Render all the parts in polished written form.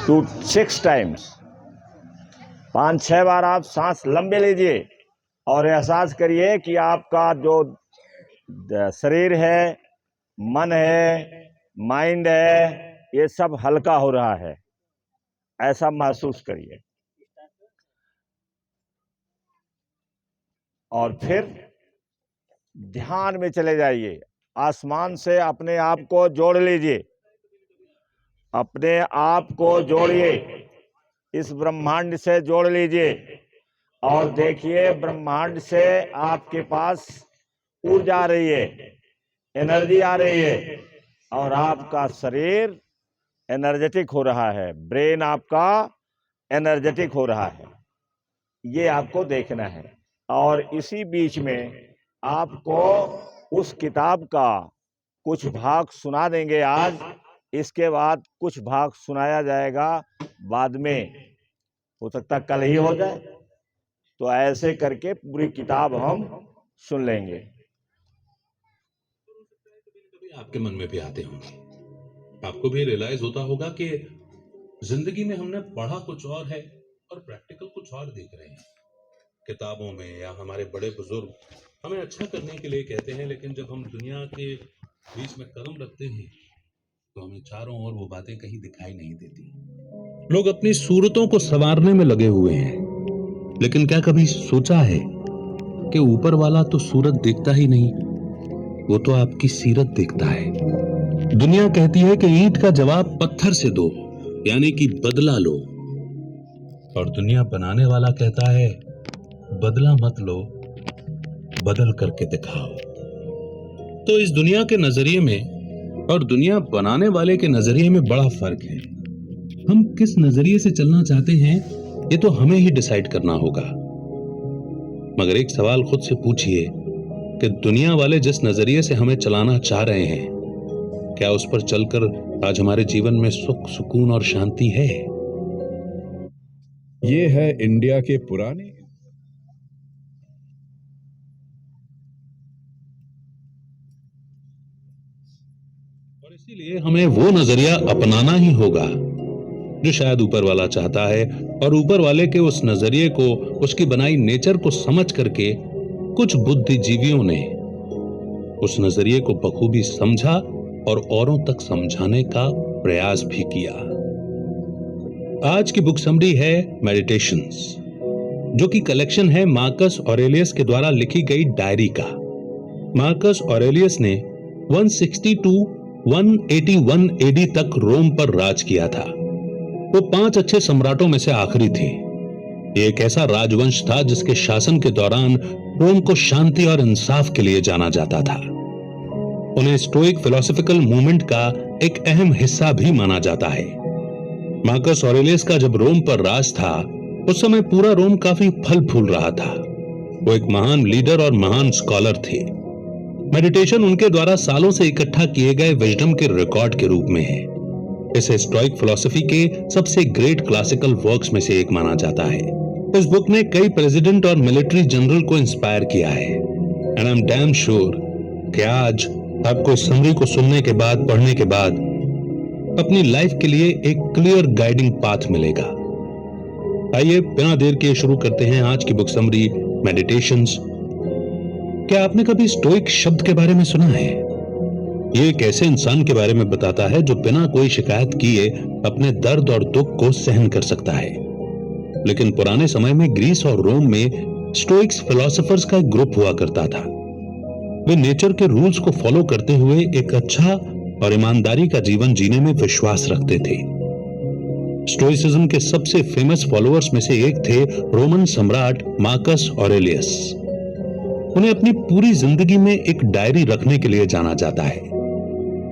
To 6 times, 5-6 बार आप सांस लंबे लीजिए और एहसास करिए कि आपका जो शरीर है, मन है, माइंड है, ये सब हल्का हो रहा है। ऐसा महसूस करिए और फिर ध्यान में चले जाइए। आसमान से अपने आप को जोड़ लीजिए, अपने आप को जोड़िए, इस ब्रह्मांड से जोड़ लीजिए और देखिए ब्रह्मांड से आपके पास ऊर्जा आ रही है, एनर्जी आ रही है और आपका शरीर एनर्जेटिक हो रहा है, ब्रेन आपका एनर्जेटिक हो रहा है। ये आपको देखना है। और इसी बीच में आपको उस किताब का कुछ भाग सुना देंगे आज, इसके बाद कुछ भाग सुनाया जाएगा बाद में, हो सकता कल ही हो जाए। तो ऐसे करके पूरी किताब हम सुन लेंगे। आपके मन में भी आते होंगे, आपको भी रियलाइज होता होगा कि जिंदगी में हमने पढ़ा कुछ और है और प्रैक्टिकल कुछ और देख रहे हैं। किताबों में या हमारे बड़े बुजुर्ग हमें अच्छा करने के लिए कहते हैं, लेकिन जब हम दुनिया के बीच में कदम रखते हैं तो हमें चारों ओर वो बातें कहीं दिखाई नहीं देती। लोग अपनी सूरतों को संवारने में लगे हुए हैं, लेकिन क्या कभी सोचा है कि ऊपर वाला तो सूरत देखता ही नहीं, वो तो आपकी सीरत देखता है। दुनिया कहती है कि ईंट का जवाब पत्थर से दो, यानी कि बदला लो, और दुनिया बनाने वाला कहता है बदला मत लो, बदल करके दिखाओ। तो इस दुनिया के नजरिए में और दुनिया बनाने वाले के नजरिए में बड़ा फर्क है। हम किस नजरिए से चलना चाहते हैं ये तो हमें ही डिसाइड करना होगा। मगर एक सवाल खुद से पूछिए कि दुनिया वाले जिस नजरिए से हमें चलाना चाह रहे हैं, क्या उस पर चलकर आज हमारे जीवन में सुख, सुकून और शांति है? ये है इंडिया के पुराने और इसीलिए हमें वो नजरिया अपनाना ही होगा जो शायद ऊपर वाला चाहता है, और ऊपर वाले के उस नजरिए को, उसकी बनाई नेचर को समझ करके कुछ बुद्धिजीवियों ने उस नजरिए को बखूबी समझा और औरों तक समझाने का प्रयास भी किया। आज की बुक समरी है मेडिटेशंस, जो कि कलेक्शन है मार्कस ऑरेलियस के द्वारा लिखी गई डायरी का। मार्कस ऑरेलियस ने 160 टू 181 एडी तक रोम पर राज किया था। वो 5 अच्छे सम्राटों में से आखिरी थे। ये एक ऐसा राजवंश था जिसके शासन के दौरान रोम को शांति और इंसाफ के लिए जाना जाता था। उन्हें स्टोइक फिलोसॉफिकल मूवमेंट का एक अहम हिस्सा भी माना जाता है। मार्कस ऑरेलियस का जब रोम पर राज था, उस समय पूरा रोम काफी फल फूल रहा था। वो एक महान लीडर और महान स्कॉलर थे। मेडिटेशन उनके द्वारा सालों से इकट्ठा किए गए विजडम के रिकॉर्ड के रूप में है। इसे स्टोइक फिलॉसफी के सबसे ग्रेट क्लासिकल वर्क्स में से एक माना जाता है। इस बुक ने कई प्रेसिडेंट और मिलिट्री जनरल को इंस्पायर किया है। And I am damn sure कि आज आपको इस समरी को सुनने के बाद, पढ़ने के बाद अपनी लाइफ के लिए एक क्लियर गाइडिंग पाथ मिलेगा। आइए बिना देर के शुरू करते हैं आज की बुक समरी मेडिटेशंस। क्या आपने कभी स्टोइक शब्द के बारे में सुना है? ये एक ऐसे इंसान के बारे में बताता है जो बिना कोई शिकायत किए अपने दर्द और दुख को सहन कर सकता है। लेकिन पुराने समय में ग्रीस और रोम में स्टोइक्स फिलोसोफर्स का एक ग्रुप हुआ करता था। वे नेचर के रूल्स को फॉलो करते हुए एक अच्छा और ईमानदारी का जीवन जीने में विश्वास रखते थे। स्टोइसिज्म के सबसे फेमस फॉलोअर्स में से एक थे रोमन सम्राट मार्कस ऑरेलियस। उन्हें अपनी पूरी जिंदगी में एक डायरी रखने के लिए जाना जाता है।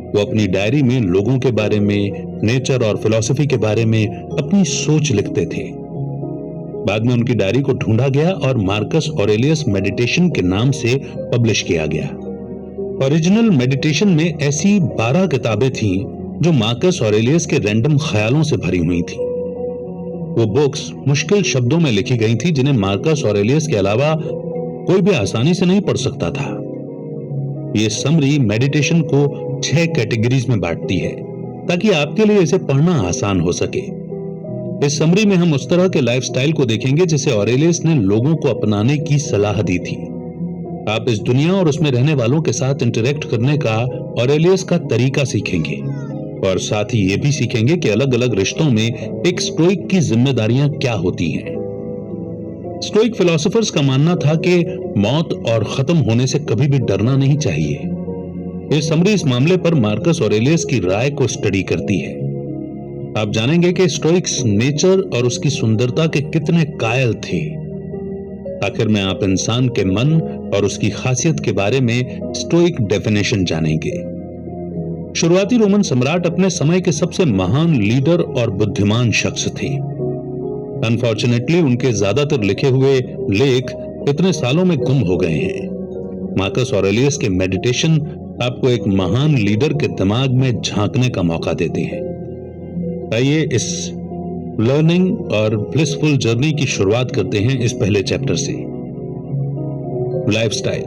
वो अपनी डायरी में लोगों के बारे में, नेचर और फिलॉसफी के बारे में अपनी सोच लिखते थे। बाद में उनकी डायरी को ढूंढा गया और मार्कस ऑरेलियस मेडिटेशन के नाम से पब्लिश किया गया। ओरिजिनल मेडिटेशन में ऐसी 12 किताबें थीं जो मार्कस ऑरेलियस के रैंडम ख्यालों से भरी हुई थी। वो बुक्स मुश्किल शब्दों में लिखी गई थी जिन्हें मार्कस ऑरेलियस के अलावा कोई भी आसानी से नहीं पढ़ सकता था। ये समरी मेडिटेशन को 6 कैटेगरीज में बांटती है ताकि आपके लिए इसे पढ़ना आसान हो सके। इस समरी में हम उस तरह के लाइफस्टाइल को देखेंगे जिसे ऑरेलियस ने लोगों को अपनाने की सलाह दी थी। आप इस दुनिया और उसमें रहने वालों के साथ इंटरेक्ट करने का ऑरेलियस का तरीका सीखेंगे और साथ ही ये भी सीखेंगे कि अलग अलग रिश्तों में एक स्टोइक की जिम्मेदारियां क्या होती हैं। स्टोइक फिलोसोफर्स का मानना था कि मौत और खत्म होने से कभी भी डरना नहीं चाहिए। ये समरी इस मामले पर मार्कस ऑरेलियस की राय को स्टडी करती है। आप जानेंगे कि स्टोइक्स नेचर और उसकी सुंदरता के कितने कायल थे। आखिर में आप इंसान के मन और उसकी खासियत के बारे में स्टोइक डेफिनेशन जानेंगे। शुरुआती रोमन सम्राट अपने समय के सबसे महान लीडर और बुद्धिमान शख्स थे। अनफॉर्चुनेटली उनके ज्यादातर लिखे हुए लेख इतने सालों में गुम हो गए हैं। मार्कस ऑरेलियस के मेडिटेशन आपको एक महान लीडर के दिमाग में झांकने का मौका देते हैं। आइए इस लर्निंग और ब्लिसफुल जर्नी की शुरुआत करते हैं इस पहले चैप्टर से। लाइफस्टाइल।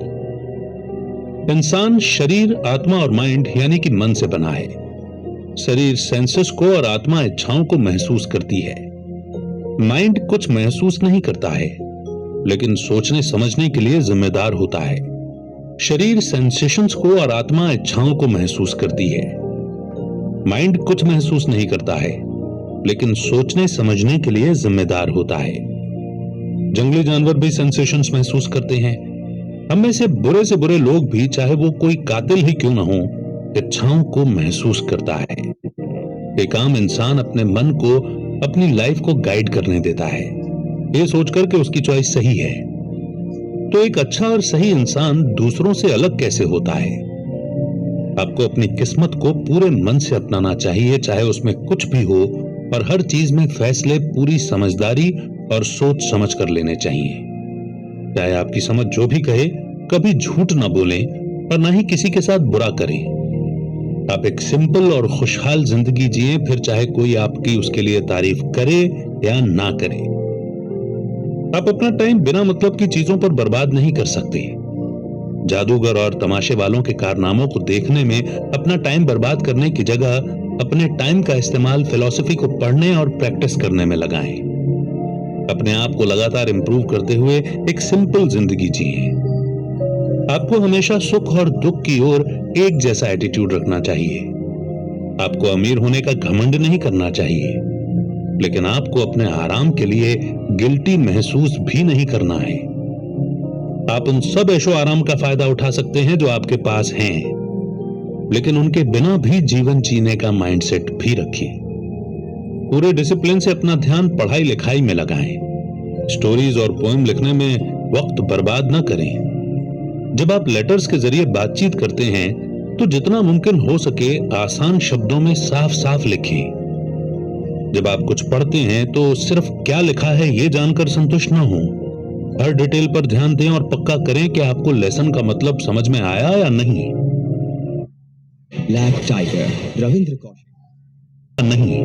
इंसान शरीर, आत्मा और माइंड यानी कि मन से बना है। शरीर सेंसेस को और आत्मा इच्छाओं को महसूस करती है। माइंड कुछ महसूस नहीं करता है, लेकिन सोचने समझने के लिए जिम्मेदार होता है। शरीर सेंसेशंस को और आत्मा इच्छाओं को महसूस करती है। माइंड कुछ महसूस नहीं करता है, लेकिन सोचने समझने के लिए जिम्मेदार होता है। जंगली जानवर भी सेंसेशंस महसूस करते हैं। हम में से बुरे लोग भी, चाहे वो कोई कातिल ही क्यों ना हो, इच्छाओं को महसूस करता है। एक आम इंसान अपने मन को अपनी लाइफ को गाइड करने देता है, ये सोचकर कि उसकी चॉइस सही है। तो एक अच्छा और सही इंसान दूसरों से अलग कैसे होता है? आपको अपनी किस्मत को पूरे मन से अपनाना चाहिए, चाहे उसमें कुछ भी हो, और हर चीज में फैसले पूरी समझदारी और सोच समझ कर लेने चाहिए। चाहे आपकी समझ जो भी कहे, कभी झूठ ना बोलें और ना ही किसी के साथ बुरा करें। आप एक सिंपल और खुशहाल जिंदगी जिए, फिर चाहे कोई आपकी उसके लिए तारीफ करे या ना करे। आप अपना टाइम बिना मतलब की चीजों पर बर्बाद नहीं कर सकते। जादूगर और तमाशे वालों के कारनामों को देखने में अपना टाइम बर्बाद करने की जगह अपने टाइम का इस्तेमाल फिलॉसफी को पढ़ने और प्रैक्टिस करने में लगाएं। अपने आप को लगातार इंप्रूव करते हुए एक सिंपल जिंदगी जिए। आपको हमेशा सुख और दुख की ओर एक जैसा एटीट्यूड रखना चाहिए। आपको अमीर होने का घमंड नहीं करना चाहिए, लेकिन आपको अपने आराम के लिए गिल्टी महसूस भी नहीं करना है। आप उन सब ऐशो आराम का फायदा उठा सकते हैं जो आपके पास हैं, लेकिन उनके बिना भी जीवन जीने का माइंडसेट भी रखिए। पूरे डिसिप्लिन से अपना ध्यान पढ़ाई लिखाई में लगाएं। स्टोरीज और पोएम लिखने में वक्त बर्बाद ना करें। जब आप लेटर्स के जरिए बातचीत करते हैं तो जितना मुमकिन हो सके आसान शब्दों में साफ साफ लिखें। जब आप कुछ पढ़ते हैं तो सिर्फ क्या लिखा है ये जानकर संतुष्ट ना हो। हर डिटेल पर ध्यान दें और पक्का करें कि आपको लेसन का मतलब समझ में आया या नहीं। Black tiger, Ravindra Kaushik. नहीं,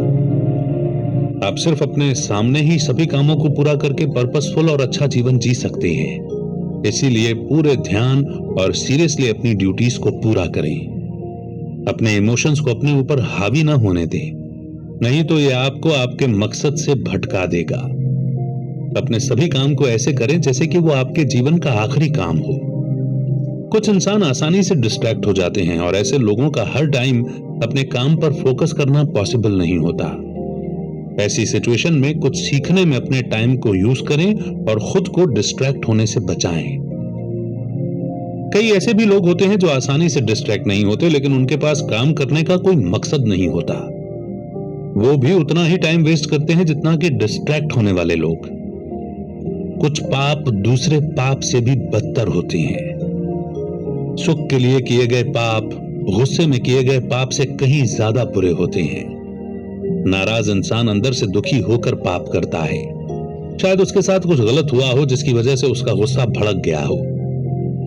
आप सिर्फ अपने सामने ही सभी कामों को पूरा करके पर्पसफुल और अच्छा जीवन जी सकते हैं। इसीलिए पूरे ध्यान और सीरियसली अपनी ड्यूटीज को पूरा करें। अपने इमोशंस को अपने ऊपर हावी ना होने दें, नहीं तो यह आपको आपके मकसद से भटका देगा। अपने सभी काम को ऐसे करें जैसे कि वो आपके जीवन का आखिरी काम हो। कुछ इंसान आसानी से डिस्ट्रैक्ट हो जाते हैं और ऐसे लोगों का हर टाइम अपने काम पर फोकस करना पॉसिबल नहीं होता। ऐसी सिचुएशन में कुछ सीखने में अपने टाइम को यूज करें और खुद को डिस्ट्रैक्ट होने से बचाएं। कई ऐसे भी लोग होते हैं जो आसानी से डिस्ट्रैक्ट नहीं होते, लेकिन उनके पास काम करने का कोई मकसद नहीं होता। वो भी उतना ही टाइम वेस्ट करते हैं जितना कि डिस्ट्रैक्ट होने वाले लोग। कुछ पाप दूसरे पाप से भी बदतर होते हैं। सुख के लिए किए गए पाप गुस्से में किए गए पाप से कहीं ज्यादा बुरे होते हैं। नाराज इंसान अंदर से दुखी होकर पाप करता है। शायद उसके साथ कुछ गलत हुआ हो जिसकी वजह से उसका गुस्सा भड़क गया हो,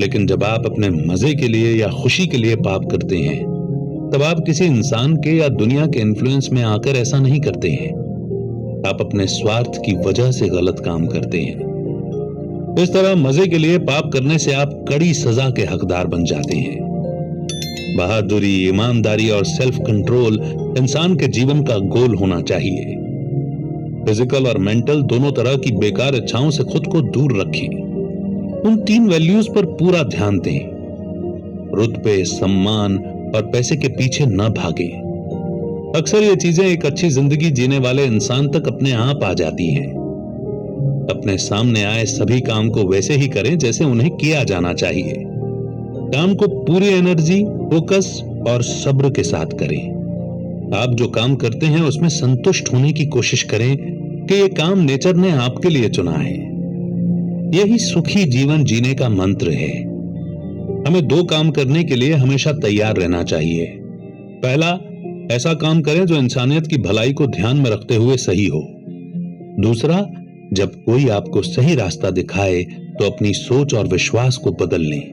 लेकिन जब आप अपने मजे के लिए या खुशी के लिए पाप करते हैं, तब आप किसी इंसान के या दुनिया के इन्फ्लुएंस में आकर ऐसा नहीं करते हैं। आप अपने स्वार्थ की वजह से गलत काम करते हैं। इस तरह मजे के लिए पाप करने से आप कड़ी सजा के हकदार बन जाते हैं। बहादुरी, ईमानदारी और सेल्फ कंट्रोल इंसान के जीवन का गोल होना चाहिए। फिजिकल और मेंटल दोनों तरह की बेकार इच्छाओं से खुद को दूर रखें। उन 3 वैल्यूज पर पूरा ध्यान दें। रुतबे, सम्मान और पैसे के पीछे न भागें। अक्सर ये चीजें एक अच्छी जिंदगी जीने वाले इंसान तक अपने आप आ जाती हैं। अपने सामने आए सभी काम को वैसे ही करें जैसे उन्हें किया जाना चाहिए। काम को पूरी एनर्जी, फोकस और सब्र के साथ करें। आप जो काम करते हैं उसमें संतुष्ट होने की कोशिश करें कि यह काम नेचर ने आपके लिए चुना है। यही सुखी जीवन जीने का मंत्र है। हमें 2 काम करने के लिए हमेशा तैयार रहना चाहिए। पहला, ऐसा काम करें जो इंसानियत की भलाई को ध्यान में रखते हुए सही हो। दूसरा, जब कोई आपको सही रास्ता दिखाए तो अपनी सोच और विश्वास को बदल लें।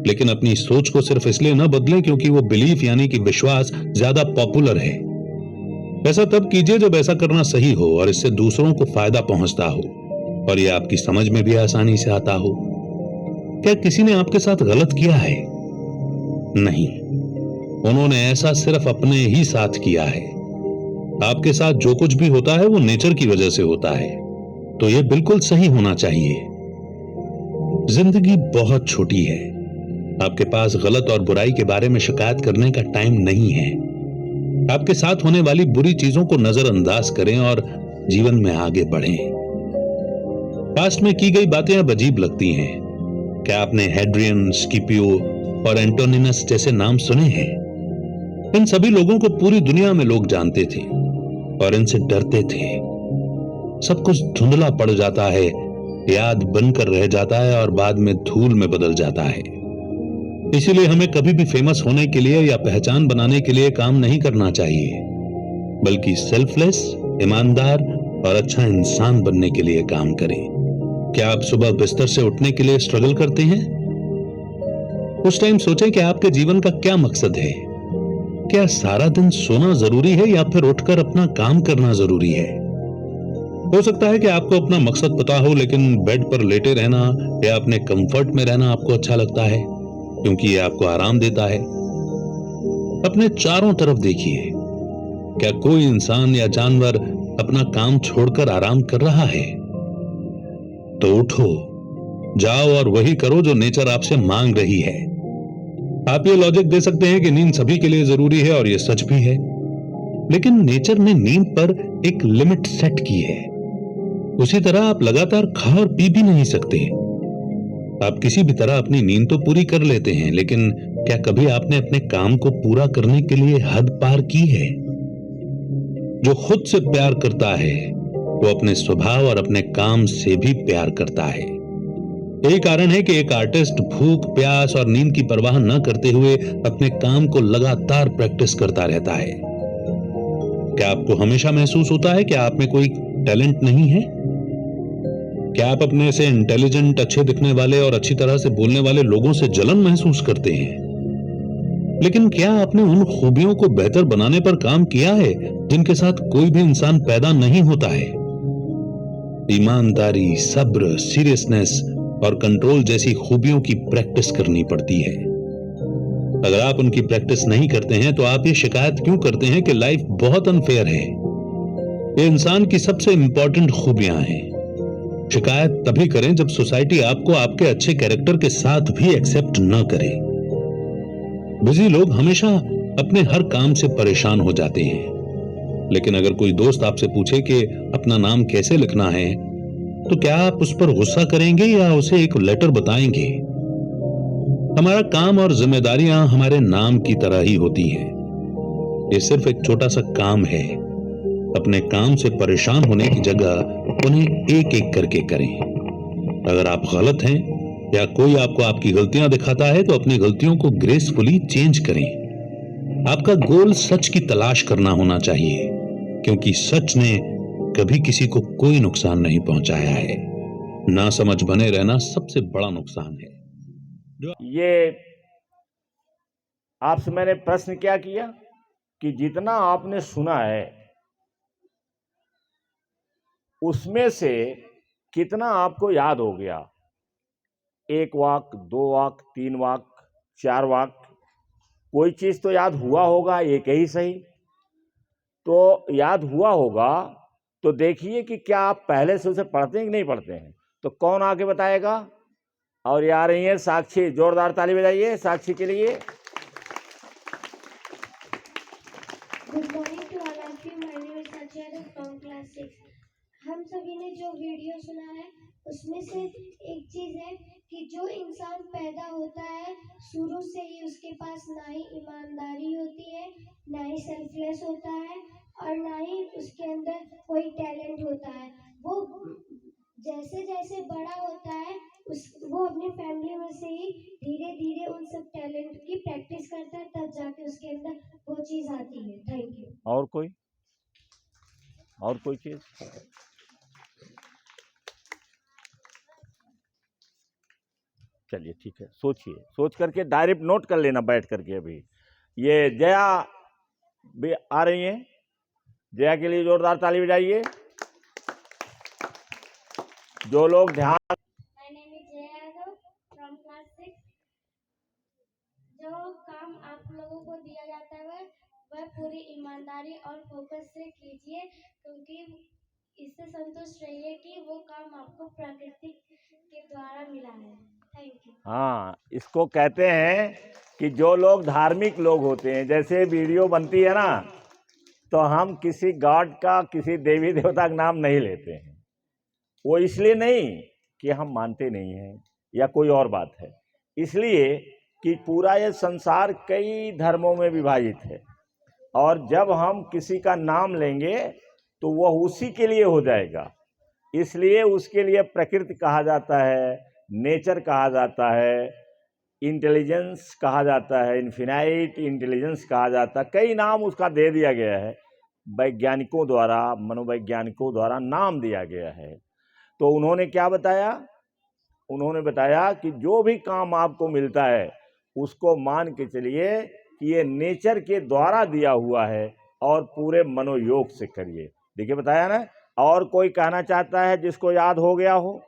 लेकिन अपनी सोच को सिर्फ इसलिए न बदलें क्योंकि वो बिलीफ यानी कि विश्वास ज्यादा पॉपुलर है। ऐसा तब कीजिए जब ऐसा करना सही हो और इससे दूसरों को फायदा पहुंचता हो और ये आपकी समझ में भी आसानी से आता हो। क्या किसी ने आपके साथ गलत किया है? नहीं, उन्होंने ऐसा सिर्फ अपने ही साथ किया है। आपके साथ जो कुछ भी होता है वो नेचर की वजह से होता है, तो ये बिल्कुल सही होना चाहिए। जिंदगी बहुत छोटी है। आपके पास गलत और बुराई के बारे में शिकायत करने का टाइम नहीं है। आपके साथ होने वाली बुरी चीजों को नजरअंदाज करें और जीवन में आगे बढ़ें। पास्ट में की गई बातें अब अजीब लगती हैं। क्या आपने हेड्रियन, स्किपियो और एंटोनिनस जैसे नाम सुने हैं? इन सभी लोगों को पूरी दुनिया में लोग जानते थे और इनसे डरते थे। सब कुछ धुंधला पड़ जाता है, याद बनकर रह जाता है और बाद में धूल में बदल जाता है। इसीलिए हमें कभी भी फेमस होने के लिए या पहचान बनाने के लिए काम नहीं करना चाहिए, बल्कि सेल्फलेस, ईमानदार और अच्छा इंसान बनने के लिए काम करें। क्या आप सुबह बिस्तर से उठने के लिए स्ट्रगल करते हैं? उस टाइम सोचें कि आपके जीवन का क्या मकसद है। क्या सारा दिन सोना जरूरी है या फिर उठकर अपना काम करना जरूरी है? हो सकता है कि आपको अपना मकसद पता हो, लेकिन बेड पर लेटे रहना या अपने कंफर्ट में रहना आपको अच्छा लगता है क्योंकि ये आपको आराम देता है। अपने चारों तरफ देखिए, क्या कोई इंसान या जानवर अपना काम छोड़कर आराम कर रहा है? तो उठो, जाओ और वही करो जो नेचर आपसे मांग रही है। आप ये लॉजिक दे सकते हैं कि नींद सभी के लिए जरूरी है और ये सच भी है, लेकिन नेचर ने नींद पर एक लिमिट सेट की है। उसी तरह आप लगातार खा और पी भी नहीं सकते। आप किसी भी तरह अपनी नींद तो पूरी कर लेते हैं, लेकिन क्या कभी आपने अपने काम को पूरा करने के लिए हद पार की है? जो खुद से प्यार करता है वो अपने स्वभाव और अपने काम से भी प्यार करता है। यही कारण है कि एक आर्टिस्ट भूख, प्यास और नींद की परवाह न करते हुए अपने काम को लगातार प्रैक्टिस करता रहता है। क्या आपको हमेशा महसूस होता है कि आप में कोई टैलेंट नहीं है? क्या आप अपने से इंटेलिजेंट, अच्छे दिखने वाले और अच्छी तरह से बोलने वाले लोगों से जलन महसूस करते हैं? लेकिन क्या आपने उन खूबियों को बेहतर बनाने पर काम किया है जिनके साथ कोई भी इंसान पैदा नहीं होता है? ईमानदारी, सब्र, सीरियसनेस और कंट्रोल जैसी खूबियों की प्रैक्टिस करनी पड़ती है। अगर आप उनकी प्रैक्टिस नहीं करते हैं तो आप ये शिकायत क्यों करते हैं कि लाइफ बहुत अनफेयर है? ये इंसान की सबसे इंपॉर्टेंट खूबियां हैं। शिकायत तभी करें जब सोसाइटी आपको आपके अच्छे कैरेक्टर के साथ भी एक्सेप्ट न करे। बिजी लोग हमेशा अपने हर काम से परेशान हो जाते हैं, लेकिन अगर कोई दोस्त आपसे पूछे कि अपना नाम कैसे लिखना है, तो क्या आप उस पर गुस्सा करेंगे या उसे एक लेटर बताएंगे? हमारा काम और जिम्मेदारियां हमारे नाम की तरह ही होती हैं। ये सिर्फ एक छोटा सा काम है। अपने काम से परेशान होने की जगह उन्हें एक एक करके करें। अगर आप गलत हैं या कोई आपको आपकी गलतियां दिखाता है तो अपनी गलतियों को ग्रेसफुली चेंज करें। आपका गोल सच की तलाश करना होना चाहिए, क्योंकि सच ने कभी किसी को कोई नुकसान नहीं पहुंचाया है। ना समझ बने रहना सबसे बड़ा नुकसान है। ये आपसे मैंने प्रश्न क्या किया कि जितना आपने सुना है उसमें से कितना आपको याद हो गया? 1 वाक्य, 2 वाक्य, 3 वाक्य, 4 वाक्य, कोई चीज तो याद हुआ होगा, एक ही सही। तो याद हुआ होगा तो देखिए कि क्या आप पहले से उसे पढ़ते हैं कि नहीं पढ़ते हैं। तो कौन आके बताएगा। और ये आ रही है साक्षी, जोरदार ताली बजाइए साक्षी के लिए। Good morning to all of you. My name is Sakshi Yadav from class 6। हम सभी ने जो वीडियो सुना है उसमें से एक चीज है कि जो इंसान पैदा होता है शुरू से ही उसके पास ना ही ईमानदारी होती है, ना ही सेल्फलेस होता है और ना ही उसके अंदर कोई टैलेंट होता है। वो जैसे जैसे बड़ा होता है वो अपनी फैमिली में से ही धीरे धीरे उन सब टैलेंट की प्रैक्टिस करता है, तब जाके उसके अंदर वो चीज आती है। Thank you. और कोई चीज। चलिए ठीक है, सोचिए, सोच करके डायरेक्ट नोट कर लेना बैठ करके। अभी ये जया भी आ रही हैं, जया के लिए जोरदार ताली बजाइए। जो लोग ध्यान। My name is Jaya Yadav from class 6। जो काम आप लोगों को दिया जाता है वह पूरी ईमानदारी और फोकस से कीजिए, क्योंकि इससे संतुष्ट रहिए कि वो काम आपको प्रकृति के द्वारा मिला है। Thank you. हाँ, इसको कहते हैं कि जो लोग धार्मिक लोग होते हैं, जैसे वीडियो बनती है ना, तो हम किसी गॉड का, किसी देवी देवता का नाम नहीं लेते हैं। वो इसलिए नहीं कि हम मानते नहीं हैं या कोई और बात है, इसलिए कि पूरा ये संसार कई धर्मों में विभाजित है। और जब हम किसी का नाम लेंगे तो वह उसी के लिए हो जाएगा। इसलिए उसके लिए प्रकृति कहा जाता है, नेचर कहा जाता है, इंटेलिजेंस कहा जाता है, इन्फिनाइट इंटेलिजेंस कहा जाता है। कई नाम उसका दे दिया गया है, वैज्ञानिकों द्वारा, मनोवैज्ञानिकों द्वारा नाम दिया गया है। तो उन्होंने क्या बताया, उन्होंने बताया कि जो भी काम आपको मिलता है उसको मान के चलिए कि ये नेचर के द्वारा दिया हुआ है और पूरे मनोयोग से करिए। देखिए बताया ना। और कोई कहना चाहता है जिसको याद हो गया हो,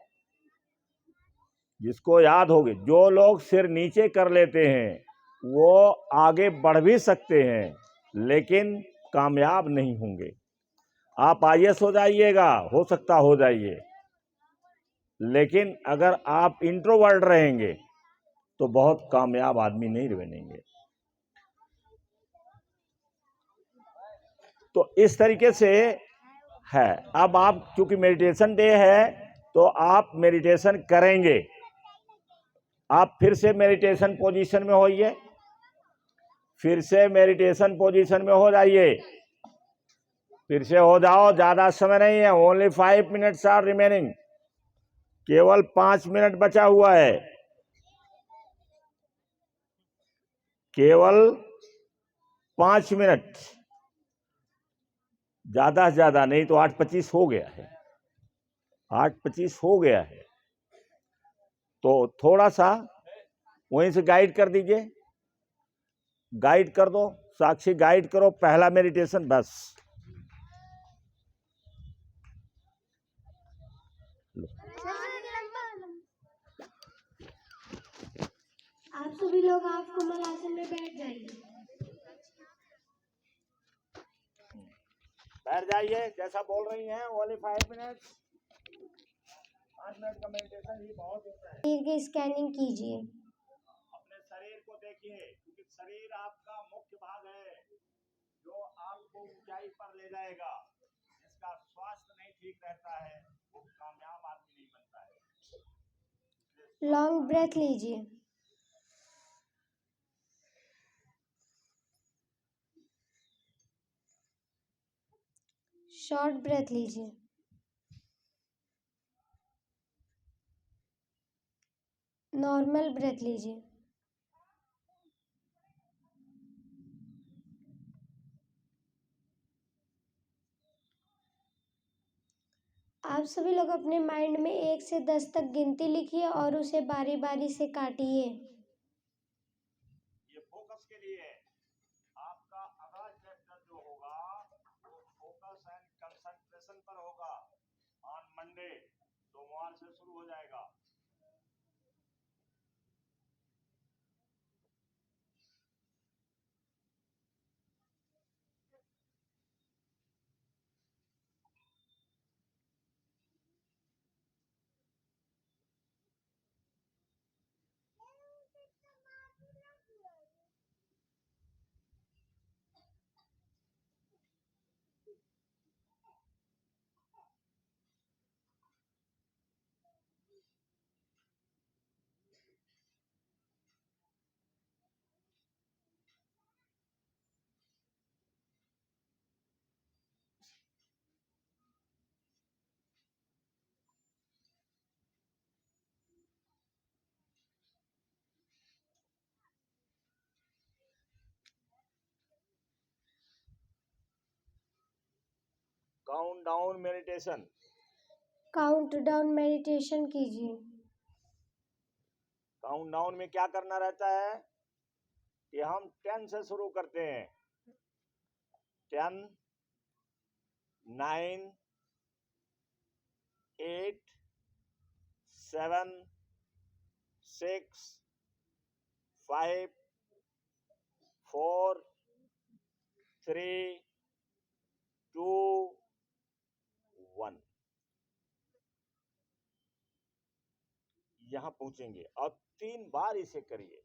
जिसको याद होगी। जो लोग सिर नीचे कर लेते हैं वो आगे बढ़ भी सकते हैं लेकिन कामयाब नहीं होंगे। आप आईएएस हो जाइएगा, हो सकता हो जाइए, लेकिन अगर आप इंट्रोवर्ट रहेंगे तो बहुत कामयाब आदमी नहीं बनेंगे। तो इस तरीके से है। अब आप चूंकि मेडिटेशन डे है तो आप मेडिटेशन करेंगे। आप फिर से मेडिटेशन पोजीशन में होइए, फिर से मेडिटेशन पोजीशन में हो जाइए, फिर से हो जाओ। ज्यादा समय नहीं है, ओनली 5 मिनट्स आर रिमेनिंग। केवल 5 मिनट बचा हुआ है, केवल 5 मिनट, ज्यादा से ज्यादा नहीं तो 8:25 हो गया है, 8:25 हो गया है। तो थोड़ा सा वहीं से गाइड कर दीजिए, गाइड कर दो साक्षी, गाइड करो पहला मेडिटेशन बस। आप सभी लोग आप कमल आसन में बैठ जाइए। बैठ जाइए, जैसा बोल रही हैं, ओनली 5 मिनट। 5 मिनट का मेडिटेशन ही बहुत होता है। शरीर की स्कैनिंग कीजिए। अपने शरीर को देखिए, क्योंकि शरीर आपका मुख्य भाग है जो आपको ऊंचाई पर ले जाएगा। जिसका स्वास्थ्य नहीं ठीक रहता है वो कामयाब आदमी नहीं बनता है। लॉन्ग ब्रेथ लीजिए। शॉर्ट ब्रेथ लीजिए। नॉर्मल ब्रेथ लीजिए। आप सभी लोग अपने माइंड में 1 से 10 तक गिनती लिखिए और उसे बारी बारी से काटिए। ये फोकस के लिए है। आपका अगला चैप्टर जो होगा वो फोकस एंड कंसंट्रेशन पर होगा। ऑन मंडे, सोमवार से शुरू हो जाएगा। Count down meditation. Count down meditation कीजिए। काउंट डाउन में क्या करना रहता है कि हम 10 से शुरू करते हैं। 10, 9, 8, 7, 6, 5, 4, 3, 2, 1 यहां पहुंचेंगे और 3 बार इसे करिए।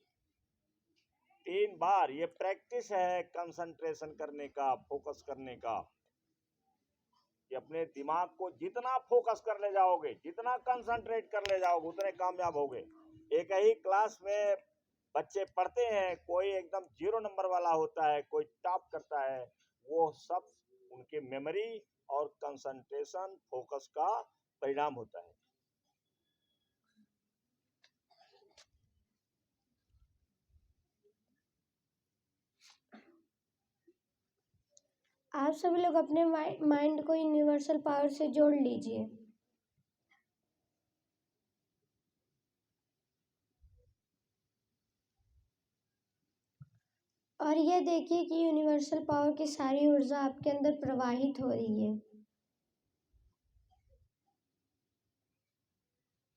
3 बार। ये प्रैक्टिस है कंसंट्रेशन करने का, फोकस करने का। कि अपने दिमाग को जितना फोकस कर ले जाओगे, जितना कंसंट्रेट कर ले जाओगे, उतने कामयाब होगे। एक ही क्लास में बच्चे पढ़ते हैं, कोई एकदम 0 नंबर वाला होता है, कोई टॉप करता है। वो सब उनके मेमोरी और कंसंट्रेशन, फोकस का परिणाम होता है। आप सभी लोग अपने माइंड को यूनिवर्सल पावर से जोड़ लीजिए। और यह देखिए कि यूनिवर्सल पावर की सारी ऊर्जा आपके अंदर प्रवाहित हो रही है।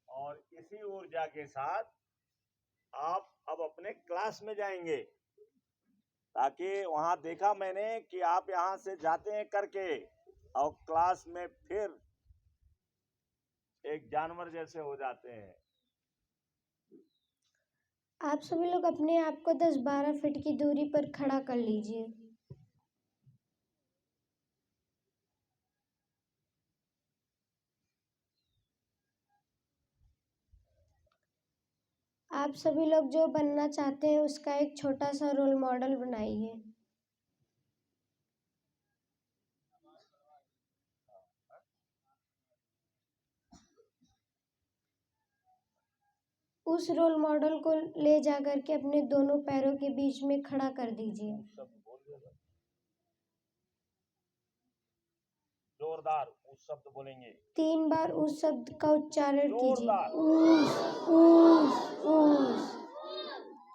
और इसी ऊर्जा के साथ आप अब अपने क्लास में जाएंगे, ताकि वहां देखा मैंने कि आप यहां से जाते हैं करके और क्लास में फिर एक जानवर जैसे हो जाते हैं। आप सभी लोग अपने आप को 10-12 फीट की दूरी पर खड़ा कर लीजिए। आप सभी लोग जो बनना चाहते हैं उसका एक छोटा सा रोल मॉडल बनाइए। उस रोल मॉडल को ले जाकर के अपने दोनों पैरों के बीच में खड़ा कर दीजिए। जोरदार उस शब्द बोलेंगे। 3 बार उस शब्द का उच्चारण कीजिए। जोरदार। ऊस।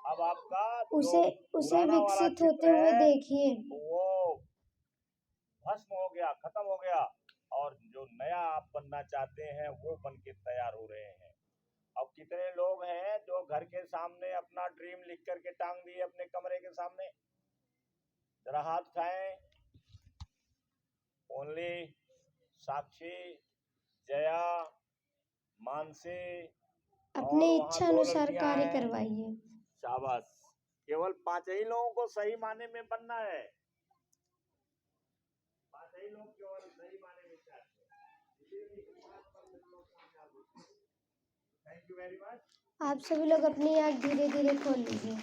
अब आपका उसे पुराना वाला विकसित चित्र होते हुए है, देखिए। वो भस्म हो गया, खत्म हो गया, और जो नया आप बनना चाहते हैं वो बन के तैयार हो रहे हैं। अब कितने लोग हैं जो घर के सामने अपना ड्रीम लिख करके टांग दिए अपने कमरे के सामने? जरा हाथ उठाएं। ओनली साक्षी, जया, मानसी, अपनी और इच्छा वहाँ 2 अनुसार लड़कियां कार्य हैं। करवाइए। शाबाश। केवल 5 ही लोगों को सही माने में बनना है। 5 ही लोग केवल सही माने में चाहते हैं। इसीलिए इस बात पर हम लोग कामयाब होते हैं। Thank you very much. आप सभी लोग अपनी आँख धीरे धीरे खोल लीजिए।